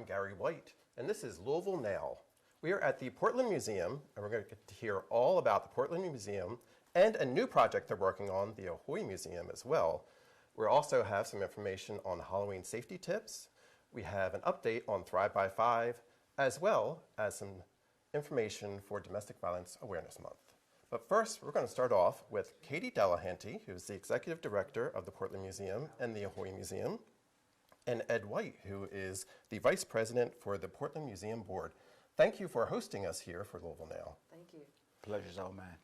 I'm Gary White, and this is Louisville Now. We are at the Portland Museum, and we're going to get to hear all about the Portland Museum and a new project they're working on, the AHOY Museum as well. We also have some information on Halloween safety tips. We have an update on Thrive by 5, as well as some information for Domestic Violence Awareness Month. But first, we're going to start off with Katie Delahanty, who's the Executive Director of the Portland Museum and the AHOY Museum, and Ed White, who is the Vice President for the Portland Museum Board. Thank you for hosting us here for Louisville Now. Thank you. Pleasure's all mine.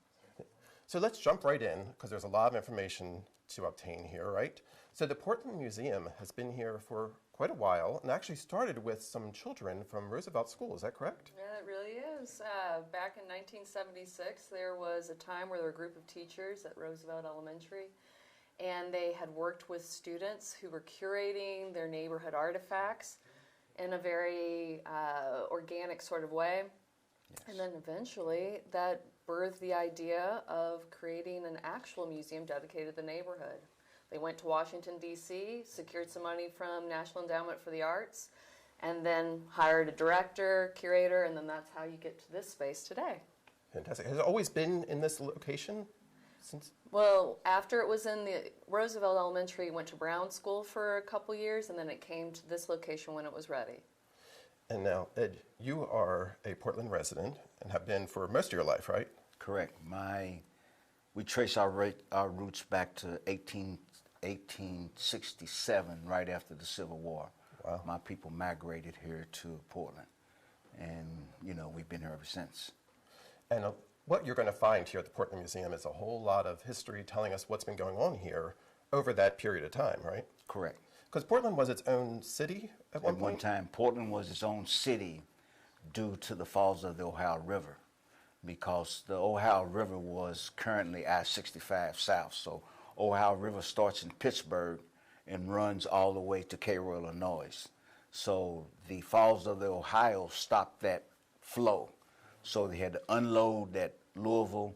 So let's jump right in, because there's a lot of information to obtain here, right? So the Portland Museum has been here for quite a while, and actually started with some children from Roosevelt School. Is that correct? Yeah, it really is. Back in 1976, there was a time where there were a group of teachers at Roosevelt Elementary, and they had worked with students who were curating their neighborhood artifacts in a very organic sort of way. Yes. And then eventually that birthed the idea of creating an actual museum dedicated to the neighborhood. They went to Washington, D.C., secured some money from National Endowment for the Arts, and then hired a director, curator, and then that's how you get to this space today. Fantastic. Has it always been in this location since? Well, after it was in the Roosevelt Elementary, it went to Brown School for a couple years, and then it came to this location when it was ready. And now, Ed, you are a Portland resident and have been for most of your life, right? Correct. We trace our roots back to 1867, right after the Civil War. Wow. My people migrated here to Portland, and we've been here ever since. And what you're going to find here at the Portland Museum is a whole lot of history telling us what's been going on here over that period of time, right? Correct. Because Portland was its own city at one point? At one time, Portland was its own city due to the falls of the Ohio River, because the Ohio River was currently I-65 south. So Ohio River starts in Pittsburgh and runs all the way to Cairo, Illinois. So the falls of the Ohio stopped that flow. So they had to unload at Louisville,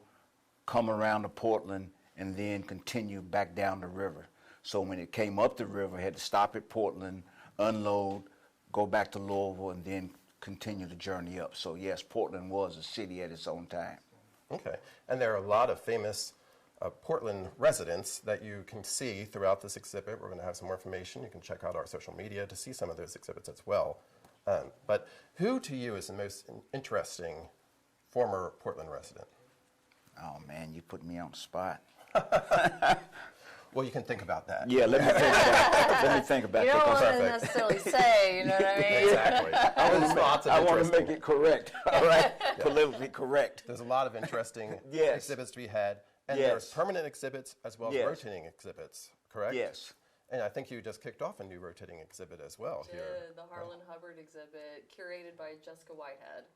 come around to Portland, and then continue back down the river. So when it came up the river, it had to stop at Portland, unload, go back to Louisville, and then continue the journey up. So yes, Portland was a city at its own time. Okay. And there are a lot of famous Portland residents that you can see throughout this exhibit. We're going to have some more information. You can check out our social media to see some of those exhibits as well. But who to you is the most interesting former Portland resident? Oh man, you put me on the spot. Well, you can think about that. Yeah, let me think about that. Let me think about You that. don't want to Perfect. necessarily say, you know what I mean? Exactly. I want to make it correct, all right? Yeah. Politically correct. There's a lot of interesting Yes. exhibits to be had. And Yes. there's permanent exhibits as well as Yes. rotating exhibits, correct? Yes. And I think you just kicked off a new rotating exhibit as well here. The Harlan Hubbard exhibit, curated by Jessica Whitehead.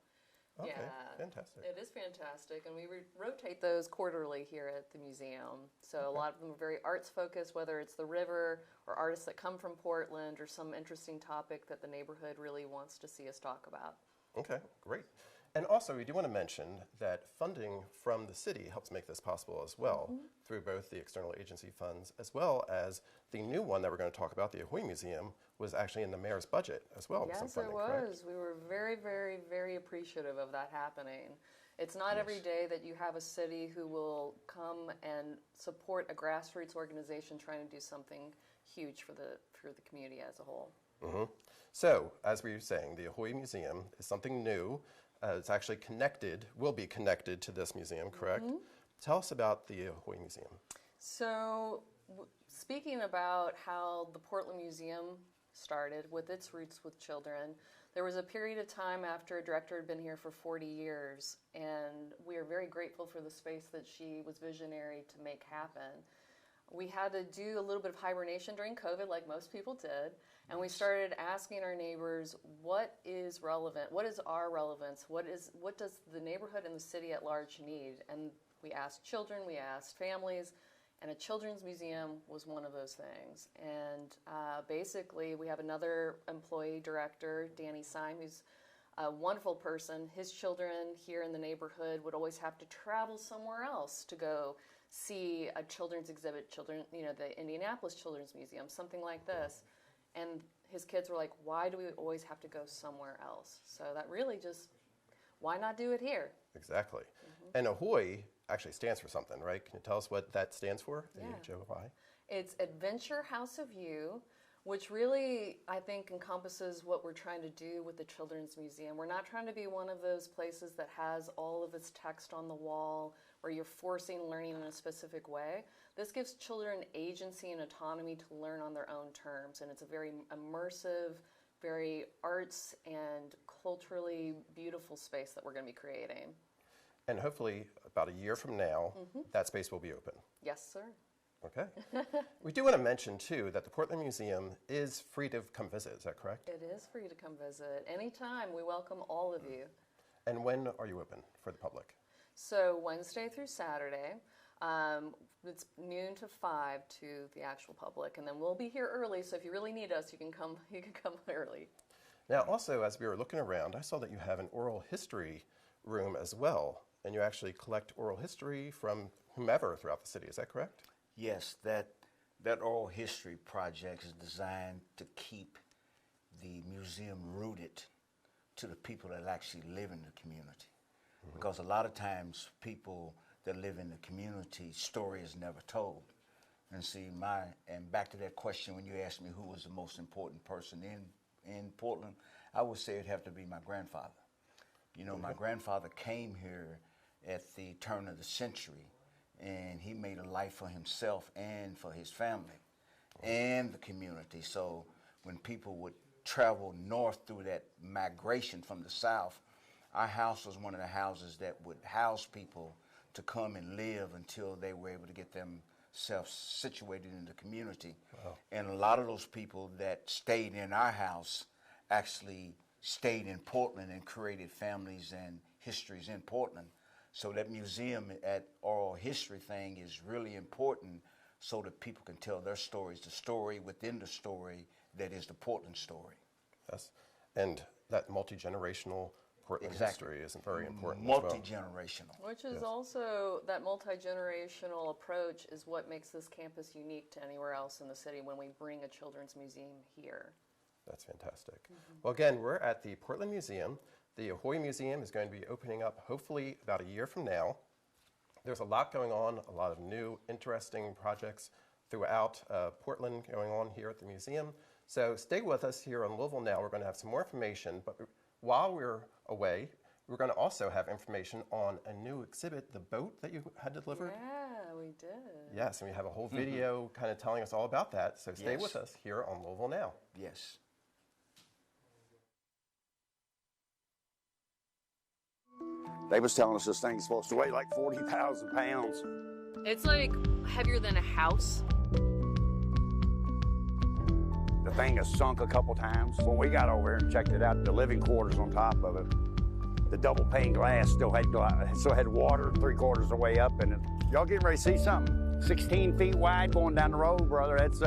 Okay, Yeah, fantastic. it is fantastic, and we rotate those quarterly here at the museum. So a lot of them are very arts focused, whether it's the river or artists that come from Portland or some interesting topic that the neighborhood really wants to see us talk about. Okay, great. And also, we do want to mention that funding from the city helps make this possible as well, through both the external agency funds as well as the new one that we're going to talk about, the AHOY Museum, was actually in the mayor's budget as well. Yes, some funding, it was. correct? We were very, very, very appreciative of that happening. It's not every day that you have a city who will come and support a grassroots organization trying to do something huge for the community as a whole. So, as we were saying, the AHOY Museum is something new. It's actually connected, will be connected to this museum, correct? Tell us about the AHOY Museum. So, speaking about how the Portland Museum started with its roots with children, there was a period of time after a director had been here for 40 years, and we are very grateful for the space that she was visionary to make happen. We had to do a little bit of hibernation during COVID, like most people did, and we started asking our neighbors, what is relevant? What is our relevance? What does the neighborhood and the city at large need? And we asked children, we asked families, and a children's museum was one of those things. And basically, we have another employee director, Danny Syme, who's a wonderful person. His children here in the neighborhood would always have to travel somewhere else to go see a children's exhibit, the Indianapolis Children's Museum, something like this. And his kids were like, why do we always have to go somewhere else? So that really just, why not do it here? Exactly. And AHOY actually stands for something, right? Can you tell us what that stands for? Yeah. AHOY? It's Adventure House of You, which really, I think, encompasses what we're trying to do with the Children's Museum. We're not trying to be one of those places that has all of this text on the wall where you're forcing learning in a specific way. This gives children agency and autonomy to learn on their own terms, and it's a very immersive, very arts and culturally beautiful space that we're going to be creating. And hopefully, about a year from now, that space will be open. Yes, sir. Okay. We do want to mention, too, that the Portland Museum is free to come visit. Is that correct? It is free to come visit. Anytime. We welcome all of you. And when are you open for the public? So Wednesday through Saturday. It's noon to 5 to the actual public, and then we'll be here early, so if you really need us, you can come early. Now, also, as we were looking around, I saw that you have an oral history room as well, and you actually collect oral history from whomever throughout the city. Is that correct? Yes, that oral history project is designed to keep the museum rooted to the people that actually live in the community. Because a lot of times people that live in the community, story is never told. And see, and back to that question when you asked me who was the most important person in Portland, I would say it'd have to be my grandfather. You know, my grandfather came here at the turn of the century, and he made a life for himself and for his family and the community. So when people would travel north through that migration from the south, our house was one of the houses that would house people to come and live until they were able to get themselves situated in the community. Wow. And a lot of those people that stayed in our house actually stayed in Portland and created families and histories in Portland. So that museum, at oral history thing, is really important so that people can tell their stories, the story within the story that is the Portland story. Yes, and that multi-generational Portland history is very important. Multi-generational. Which is also, that multi-generational approach is what makes this campus unique to anywhere else in the city when we bring a children's museum here. That's fantastic. Well, again, we're at the Portland Museum. The AHOY Museum is going to be opening up hopefully about a year from now. There's a lot going on, a lot of new, interesting projects throughout Portland going on here at the museum. So stay with us here on Louisville Now. We're going to have some more information, but while we're away, we're going to also have information on a new exhibit, the boat that you had delivered. Yeah, we did. Yes, and we have a whole video kind of telling us all about that. So stay with us here on Louisville Now. Yes. They was telling us this thing's supposed to weigh like 40,000 pounds. It's like heavier than a house. The thing has sunk a couple times. When we got over here and checked it out, the living quarters on top of it, the double pane glass still had water 3/4 of the way up in it. Y'all getting ready to see something 16 feet wide going down the road, brother. That's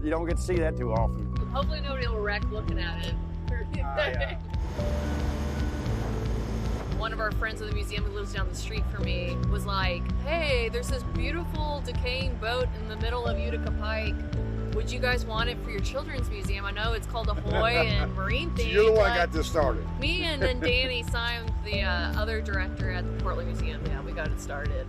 you don't get to see that too often. Hopefully nobody will wreck looking at it. Yeah. One of our friends at the museum who lives down the street from me was like, hey, there's this beautiful decaying boat in the middle of Utica Pike. Would you guys want it for your children's museum? I know it's called AHOY and marine theme. You're the one that got this started. Me and then Danny Simon, the other director at the Portland Museum, yeah, we got it started.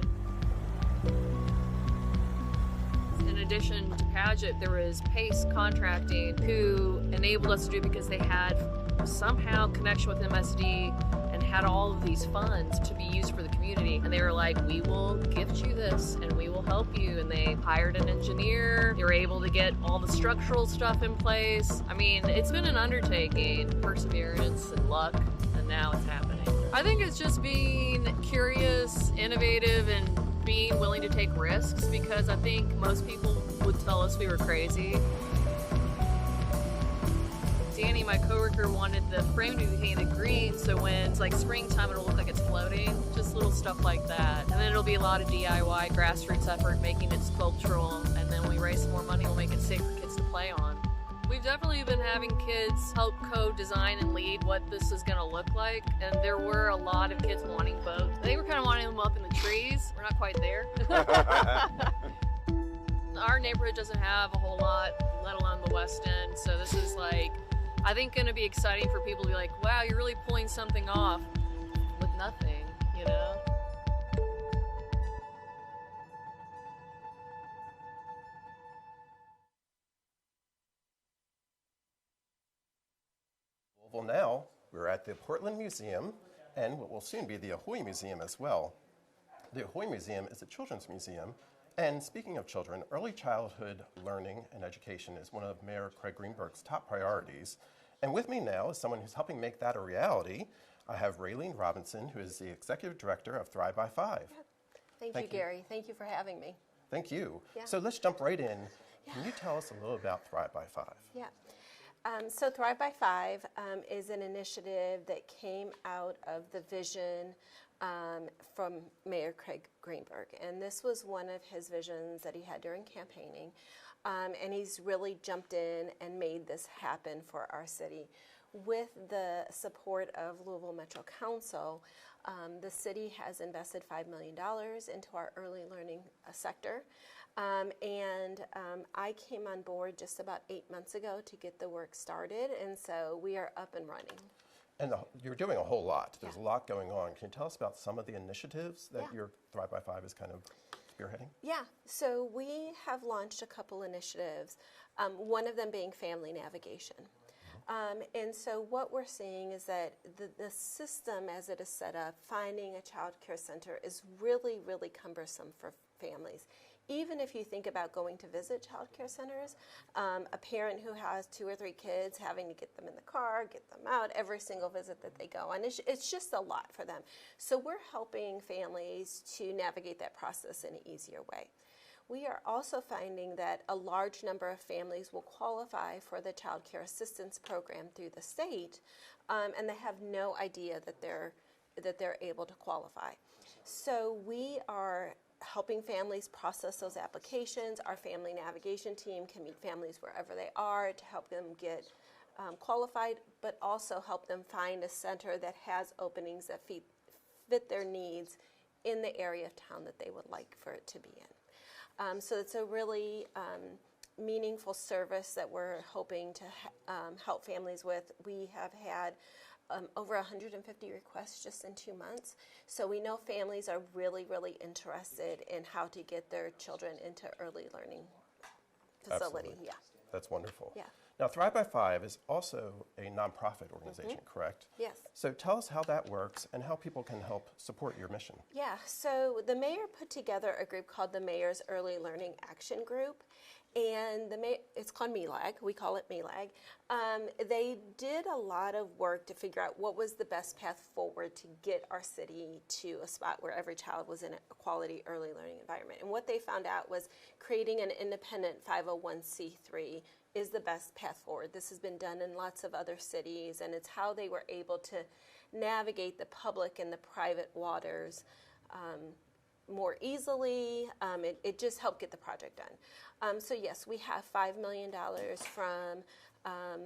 In addition to Paget, there was Pace Contracting, who enabled us to do it because they had somehow connection with MSD and had all of these funds to be used for the community. And they were like, we will gift you this and we will help you. And they hired an engineer. They were able to get all the structural stuff in place. I mean, it's been an undertaking, perseverance and luck, and now it's happening. I think it's just being curious, innovative, and being willing to take risks, because I think most people would tell us we were crazy. Danny, my coworker, wanted the frame to be painted green, so when it's like springtime, it'll look like it's floating. Just little stuff like that. And then it'll be a lot of DIY, grassroots effort, making it sculptural. And then when we raise some more money, we'll make it safe for kids to play on. We've definitely been having kids help co-design and lead what this is going to look like. And there were a lot of kids wanting boats. They were kind of wanting them up in the trees. We're not quite there. our neighborhood doesn't have a whole lot, let alone the West End. So this is like, I think, going to be exciting for people to be like, wow, you're really pulling something off with nothing, you know? Well, now we're at the Portland Museum and what will soon be the AHOY Museum as well. The AHOY Museum is a children's museum, and speaking of children, early childhood learning and education is one of Mayor Craig Greenberg's top priorities. And with me now is someone who's helping make that a reality. I have Raylene Robinson, who is the Executive Director of Thrive by Five. Thank you, Gary. Thank you for having me. Thank you. Yeah. So let's jump right in. Can you tell us a little about Thrive by Five? Yeah. So Thrive by Five is an initiative that came out of the vision from Mayor Craig Greenberg. And this was one of his visions that he had during campaigning. And he's really jumped in and made this happen for our city. With the support of Louisville Metro Council, the city has invested $5 million into our early learning sector. I came on board just about 8 months ago to get the work started, and so we are up and running. And you're doing a whole lot. There's a lot going on. Can you tell us about some of the initiatives that your Thrive by Five is kind of spearheading? Yeah, so we have launched a couple initiatives, one of them being family navigation. And so what we're seeing is that the system as it is set up, finding a child care center is really, really cumbersome for families. Even if you think about going to visit child care centers, a parent who has 2 or 3 kids having to get them in the car, get them out every single visit that they go on, it's just a lot for them. So we're helping families to navigate that process in an easier way. We are also finding that a large number of families will qualify for the Child Care Assistance Program through the state, and they have no idea that they're able to qualify. So we are helping families process those applications. Our family navigation team can meet families wherever they are to help them get qualified, but also help them find a center that has openings that fit their needs in the area of town that they would like for it to be in. So it's a really meaningful service that we're hoping to help families with. We have had over 150 requests just in 2 months. So we know families are really, really interested in how to get their children into early learning facility. Absolutely. Yeah. That's wonderful. Yeah. Now, Thrive by Five is also a nonprofit organization, correct? Yes. So tell us how that works and how people can help support your mission. Yeah, so the mayor put together a group called the Mayor's Early Learning Action Group, and it's called MELAG. We call it MELAG. They did a lot of work to figure out what was the best path forward to get our city to a spot where every child was in a quality early learning environment. And what they found out was creating an independent 501c3 is the best path forward. This has been done in lots of other cities, and it's how they were able to navigate the public and the private waters more easily. It just helped get the project done. So yes, we have $5 million from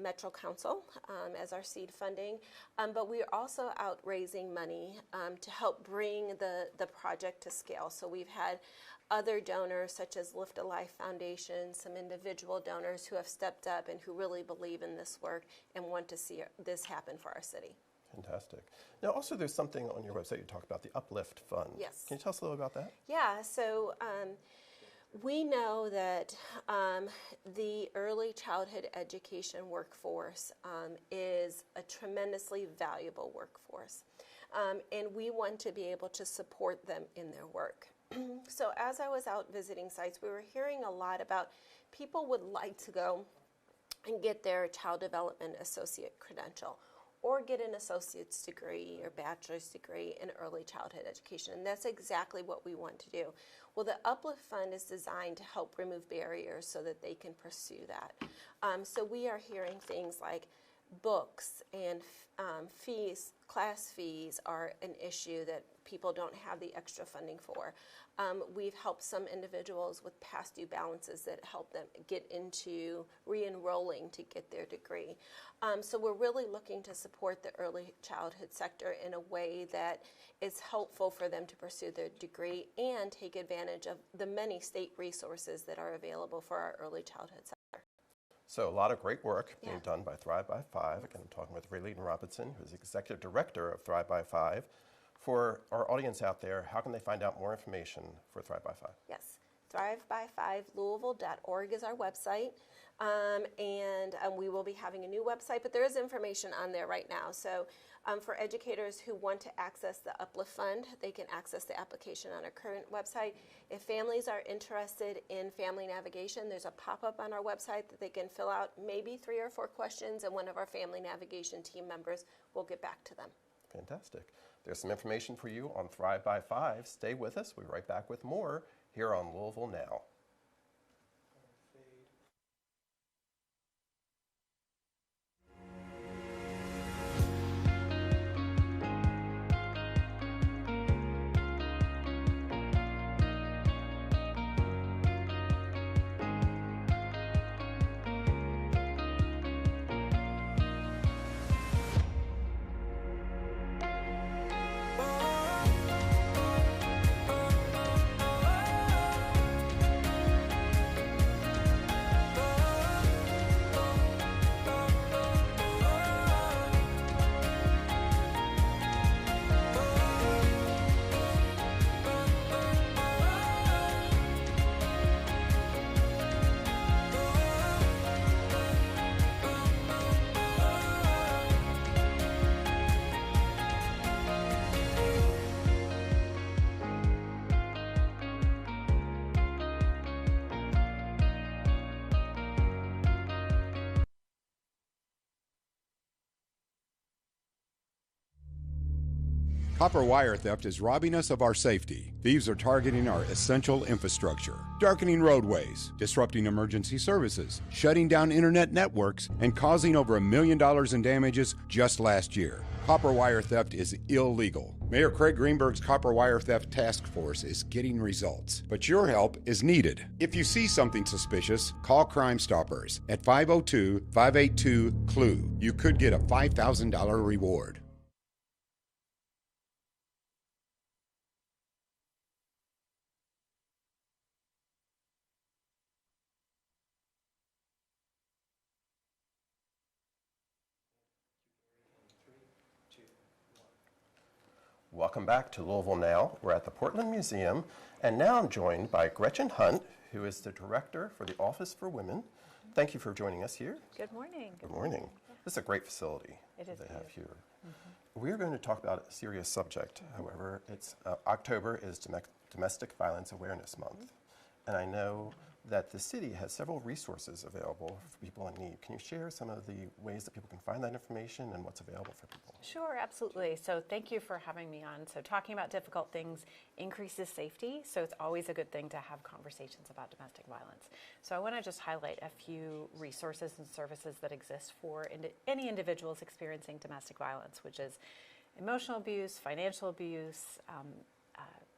Metro Council as our seed funding, but we're also out raising money to help bring the project to scale. So we've had other donors such as Lift a Life Foundation, some individual donors who have stepped up and who really believe in this work and want to see this happen for our city. Fantastic. Now, also there's something on your website you talk about, the Uplift Fund. Yes. Can you tell us a little about that? Yeah, so we know that the early childhood education workforce is a tremendously valuable workforce, and we want to be able to support them in their work. So as I was out visiting sites, we were hearing a lot about people would like to go and get their child development associate credential or get an associate's degree or bachelor's degree in early childhood education. And that's exactly what we want to do. Well, the Uplift Fund is designed to help remove barriers so that they can pursue that. So we are hearing things like books and fees, class fees are an issue that people don't have the extra funding for. We've helped some individuals with past due balances that help them get into re-enrolling to get their degree. So we're really looking to support the early childhood sector in a way that is helpful for them to pursue their degree and take advantage of the many state resources that are available for our early childhood sector. So a lot of great work being done by Thrive by Five. Again, I'm talking with Raylene Robinson, who's the Executive Director of Thrive by Five. For our audience out there, how can they find out more information for Thrive by Five? Yes, thriveby5louisville.org is our website. And we will be having a new website, but there is information on there right now. So for educators who want to access the Uplift Fund, they can access the application on our current website. If families are interested in family navigation, there's a pop-up on our website that they can fill out maybe 3 or 4 questions, and one of our family navigation team members will get back to them. Fantastic. There's some information for you on Thrive by Five. Stay with us. We'll be right back with more here on Louisville Now. Copper wire theft is robbing us of our safety. Thieves are targeting our essential infrastructure, darkening roadways, disrupting emergency services, shutting down internet networks, and causing over $1 million in damages just last year. Copper wire theft is illegal. Mayor Craig Greenberg's Copper Wire Theft Task Force is getting results, but your help is needed. If you see something suspicious, call Crime Stoppers at 502-582-CLUE. You could get a $5,000 reward. Welcome back to Louisville Now. We're at the Portland Museum, and now I'm joined by Gretchen Hunt, who is the Director for the Office for Women. Thank you for joining us here. Good morning. Good morning. This is a great facility It is they have beautiful. here. We're going to talk about a serious subject, however. It's October is Domestic Violence Awareness Month, and I know that the city has several resources available for people in need. Can you share some of the ways that people can find that information and what's available for people? Sure, absolutely. So thank you for having me on. So talking about difficult things increases safety, so it's always a good thing to have conversations about domestic violence. So I want to just highlight a few resources and services that exist for any individuals experiencing domestic violence, which is emotional abuse, financial abuse,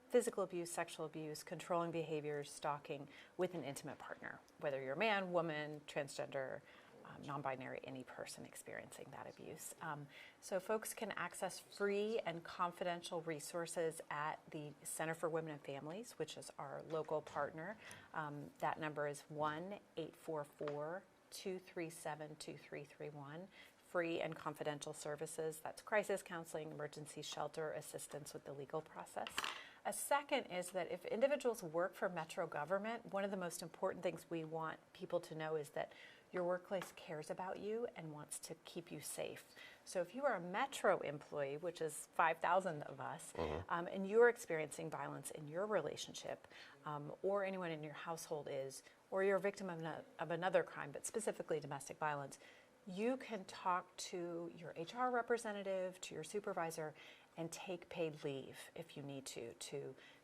physical abuse, sexual abuse, controlling behaviors, stalking with an intimate partner, whether you're a man, woman, transgender, non-binary, any person experiencing that abuse. So folks can access free and confidential resources at the Center for Women and Families, which is our local partner. That number is 1-844-237-2331. Free and confidential services. That's crisis counseling, emergency shelter, assistance with the legal process. A second is that if individuals work for Metro government, one of the most important things we want people to know is that your workplace cares about you and wants to keep you safe. So if you are a Metro employee, which is 5,000 of us, and you're experiencing violence in your relationship, or anyone in your household is, or you're a victim of another crime, but specifically domestic violence, you can talk to your HR representative, to your supervisor, and take paid leave if you need to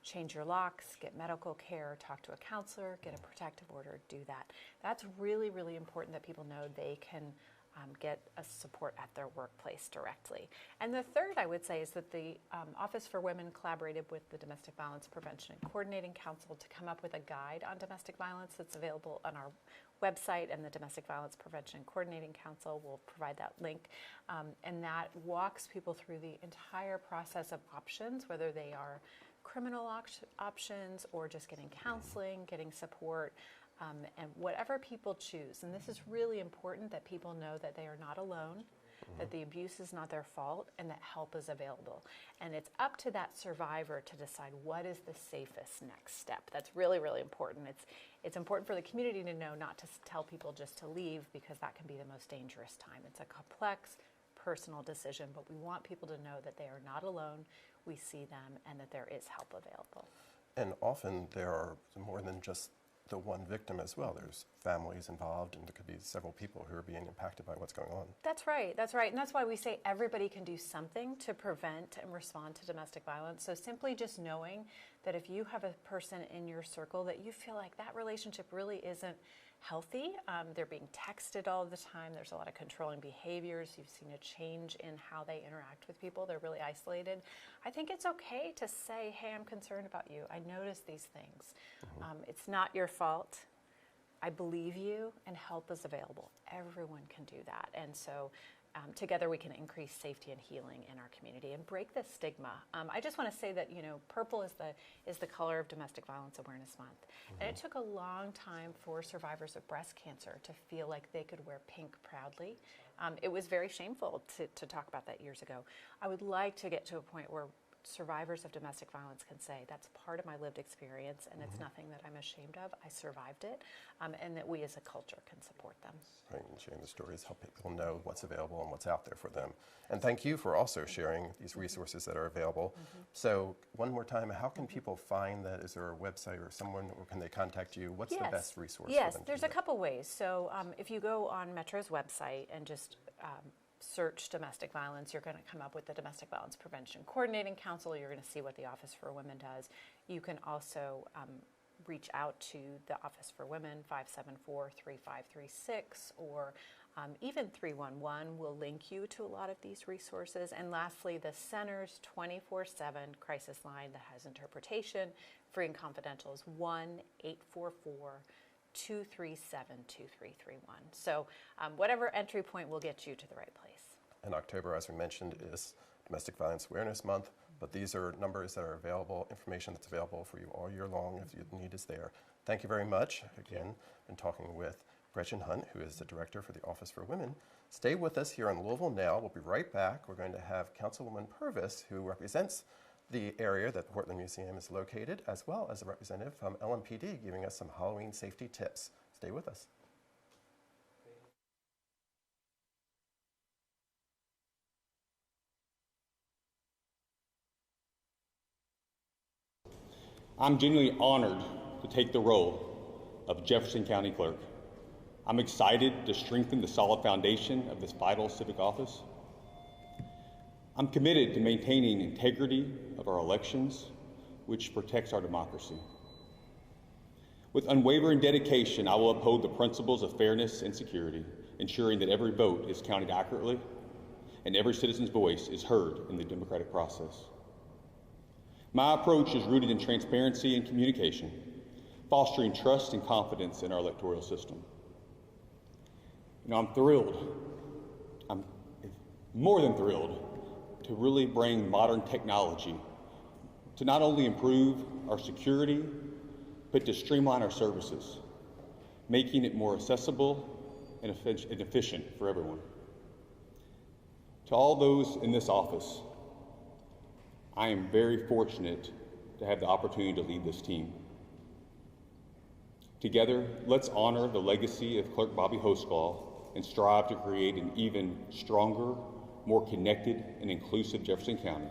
change your locks, get medical care, talk to a counselor, get a protective order, do that. That's really, really important that people know they can get a support at their workplace directly. And the third, I would say, is that the Office for Women collaborated with the Domestic Violence Prevention and Coordinating Council to come up with a guide on domestic violence that's available on our website, and the Domestic Violence Prevention and Coordinating Council will provide that link. And that walks people through the entire process of options, whether they are criminal options or just getting counseling, getting support, and whatever people choose. And this is really important, that people know that they are not alone, that the abuse is not their fault, and that help is available. And it's up to that survivor to decide what is the safest next step. That's really, really important. It's important for the community to know, not to tell people just to leave, because that can be the most dangerous time. It's a complex, personal decision, but we want people to know that they are not alone, we see them, and that there is help available. And often there are more than just the one victim as well. There's families involved, and there could be several people who are being impacted by what's going on. That's right. And that's why we say everybody can do something to prevent and respond to domestic violence. So simply just knowing that if you have a person in your circle that you feel like that relationship really isn't healthy, they're being texted all the time, there's a lot of controlling behaviors, you've seen a change in how they interact with people, they're really isolated, I think it's okay to say, hey, I'm concerned about you, I notice these things. It's not your fault, I believe you, and help is available. Everyone can do that. And so together we can increase safety and healing in our community and break the stigma. I just want to say that, purple is the color of Domestic Violence Awareness Month. And it took a long time for survivors of breast cancer to feel like they could wear pink proudly. It was very shameful to talk about that years ago. I would like to get to a point where survivors of domestic violence can say, that's part of my lived experience, and it's nothing that I'm ashamed of. I survived it, and that we as a culture can support them. Right, and sharing the stories, help people know what's available and what's out there for them. And thank you for also sharing these resources that are available. So one more time, how can people find that? Is there a website or someone, or can they contact you? What's the best resource for them? Yes, there's a couple ways. So if you go on Metro's website and just search domestic violence, you're going to come up with the Domestic Violence Prevention Coordinating Council. You're going to see what the Office for Women does. You can also reach out to the Office for Women, 574-3536, or even 311 will link you to a lot of these resources. And lastly, the Center's 24/7 crisis line that has interpretation, free and confidential, is 1-844-237-2331. So whatever entry point will get you to the right place. In October, as we mentioned, is Domestic Violence Awareness Month, but these are numbers that are available, information that's available for you all year long if the need is there. Thank you very much. Again, been talking with Gretchen Hunt, who is the Director for the Office for Women. Stay with us here on Louisville Now. We'll be right back. We're going to have Councilwoman Purvis, who represents the area that the Portland Museum is located, as well as a representative from LMPD, giving us some Halloween safety tips. Stay with us. I'm genuinely honored to take the role of Jefferson County Clerk. I'm excited to strengthen the solid foundation of this vital civic office. I'm committed to maintaining integrity of our elections, which protects our democracy. With unwavering dedication, I will uphold the principles of fairness and security, ensuring that every vote is counted accurately and every citizen's voice is heard in the democratic process. My approach is rooted in transparency and communication, fostering trust and confidence in our electoral system. I'm thrilled, I'm more than thrilled, to really bring modern technology to not only improve our security, but to streamline our services, making it more accessible and efficient for everyone. To all those in this office, I am very fortunate to have the opportunity to lead this team. Together, let's honor the legacy of Clerk Bobby Hoscall and strive to create an even stronger, more connected, and inclusive Jefferson County.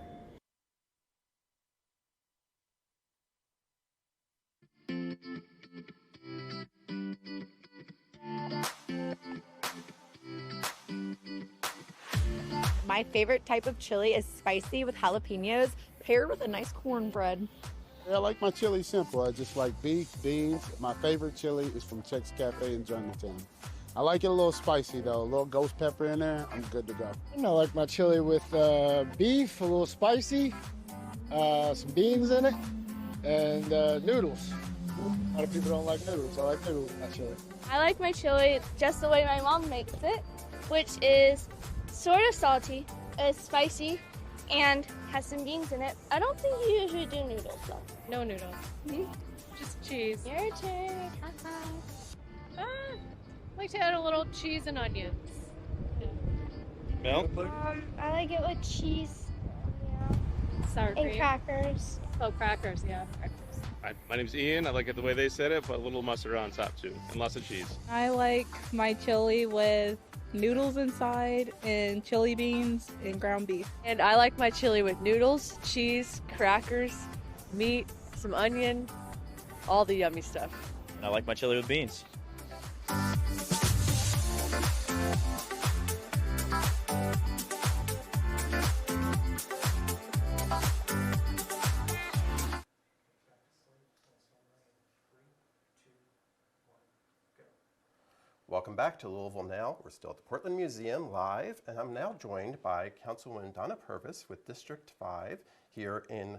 My favorite type of chili is spicy with jalapenos, paired with a nice cornbread. Yeah, I like my chili simple. I just like beef, beans. My favorite chili is from Chex Cafe in Jungletown. I like it a little spicy though, a little ghost pepper in there, I'm good to go. I like my chili with beef, a little spicy, some beans in it, and noodles. A lot of people don't like noodles. I like noodles in my chili. I like my chili just the way my mom makes it, which is sort of salty, it's spicy, and has some beans in it. I don't think you usually do noodles though. No noodles. Just cheese. Your turn. I like to add a little cheese and onions. Milk? I like it with cheese. Sour And cream. crackers. Oh, crackers, yeah. Crackers. Hi, my name's Ian. I like it the way they said it, but a little mustard on top too, and lots of cheese. I like my chili with noodles inside and chili beans and ground beef. And I like my chili with noodles, cheese, crackers, meat, some onion, all the yummy stuff. And I like my chili with beans. Welcome back to Louisville Now. We're still at the Portland Museum live, and I'm now joined by Councilwoman Donna Purvis with District 5 here in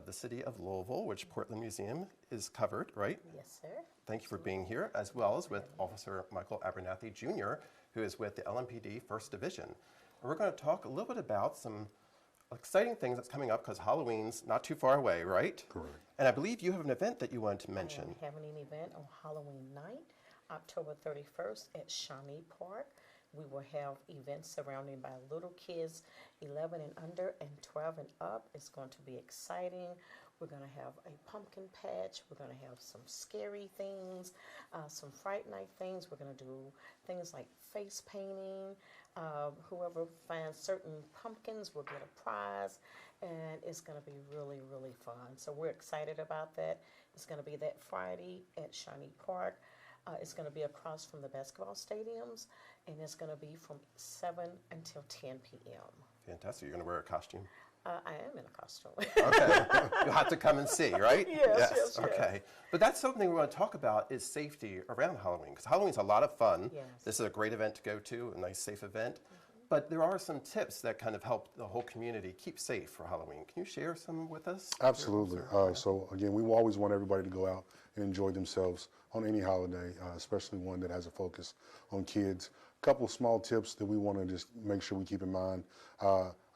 the city of Louisville, which Portland Museum is covered, right? Yes, sir. Thank you for being here, as well as with Officer Michael Abernathy Jr., who is with the LMPD 1st Division. And we're going to talk a little bit about some exciting things that's coming up because Halloween's not too far away, right? Correct. And I believe you have an event that you wanted to mention. I am having an event on Halloween night, October 31st at Shawnee Park. We will have events surrounding by little kids 11 and under and 12 and up. It's going to be exciting. We're going to have a pumpkin patch. We're going to have some scary things, some Fright Night things. We're going to do things like face painting. Whoever finds certain pumpkins will get a prize, and it's going to be really, really fun. So we're excited about that. It's going to be that Friday at Shawnee Park. It's going to be across from the basketball stadiums, and it's going to be from 7 until 10 p.m. Fantastic. You're going to wear a costume? I am in a costume. Okay. You'll have to come and see, right? Yes. Okay. But that's something we want to talk about is safety around Halloween, because Halloween's a lot of fun. Yes. This is a great event to go to, a nice, safe event. But there are some tips that kind of help the whole community keep safe for Halloween. Can you share some with us? Absolutely. So again, we always want everybody to go out and enjoy themselves on any holiday, especially one that has a focus on kids. A couple of small tips that we want to just make sure we keep in mind.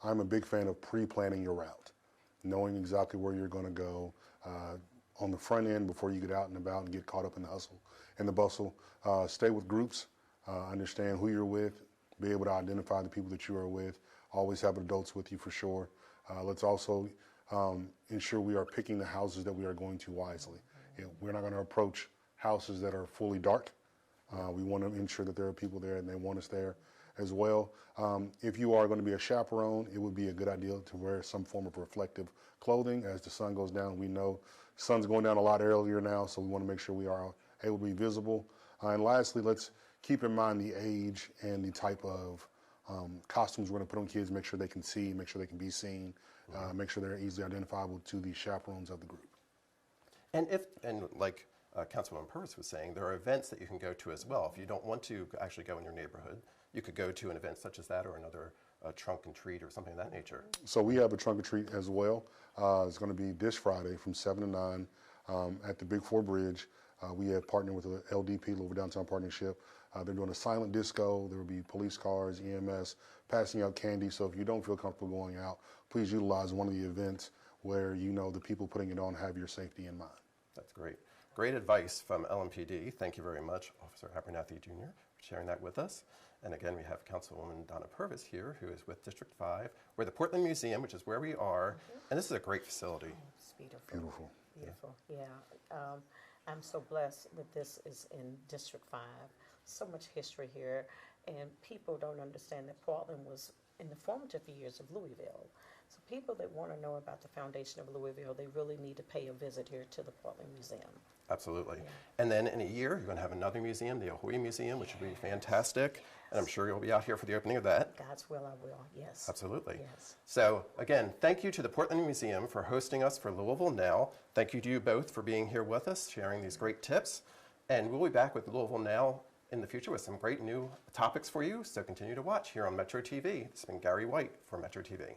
I'm a big fan of pre-planning your route, knowing exactly where you're going to go on the front end before you get out and about and get caught up in the hustle and the bustle. Stay with groups, understand who you're with, be able to identify the people that you are with, always have adults with you for sure. Let's also ensure we are picking the houses that we are going to wisely. We're not going to approach houses that are fully dark. We want to ensure that there are people there and they want us there as well. If you are going to be a chaperone, it would be a good idea to wear some form of reflective clothing as the sun goes down. We know the sun's going down a lot earlier now, so we want to make sure we are able to be visible. And lastly, let's keep in mind the age and the type of costumes we're going to put on kids, make sure they can see, make sure they can be seen, make sure they're easily identifiable to the chaperones of the group. And like Councilwoman Purvis was saying, there are events that you can go to as well. If you don't want to actually go in your neighborhood, you could go to an event such as that or another trunk and treat or something of that nature. So we have a trunk or treat as well. It's going to be this Friday from 7 to 9 at the Big Four Bridge. We have partnered with the LDP, Louisville Downtown Partnership. They're doing a silent disco. There will be police cars, EMS, passing out candy. So if you don't feel comfortable going out, please utilize one of the events where you know the people putting it on have your safety in mind. That's great. Great advice from LMPD. Thank you very much, Officer Abernathy Jr., for sharing that with us. And again, we have Councilwoman Donna Purvis here, who is with District 5. We're at the Portland Museum, which is where we are. And this is a great facility. It's beautiful. Beautiful. Beautiful, yeah. I'm so blessed that this is in District 5. So much history here, and people don't understand that Portland was in the formative years of Louisville. So people that want to know about the foundation of Louisville, they really need to pay a visit here to the Portland Museum. Absolutely. Yeah. And then in a year, you're going to have another museum, the AHOY Museum, which will be fantastic. And I'm sure you'll be out here for the opening of that. God's will, I will, yes. Absolutely. Yes. So again, thank you to the Portland Museum for hosting us for Louisville Now. Thank you to you both for being here with us, sharing these great tips. And we'll be back with Louisville Now in the future with some great new topics for you, so continue to watch here on Metro TV. This has been Gary White for Metro TV.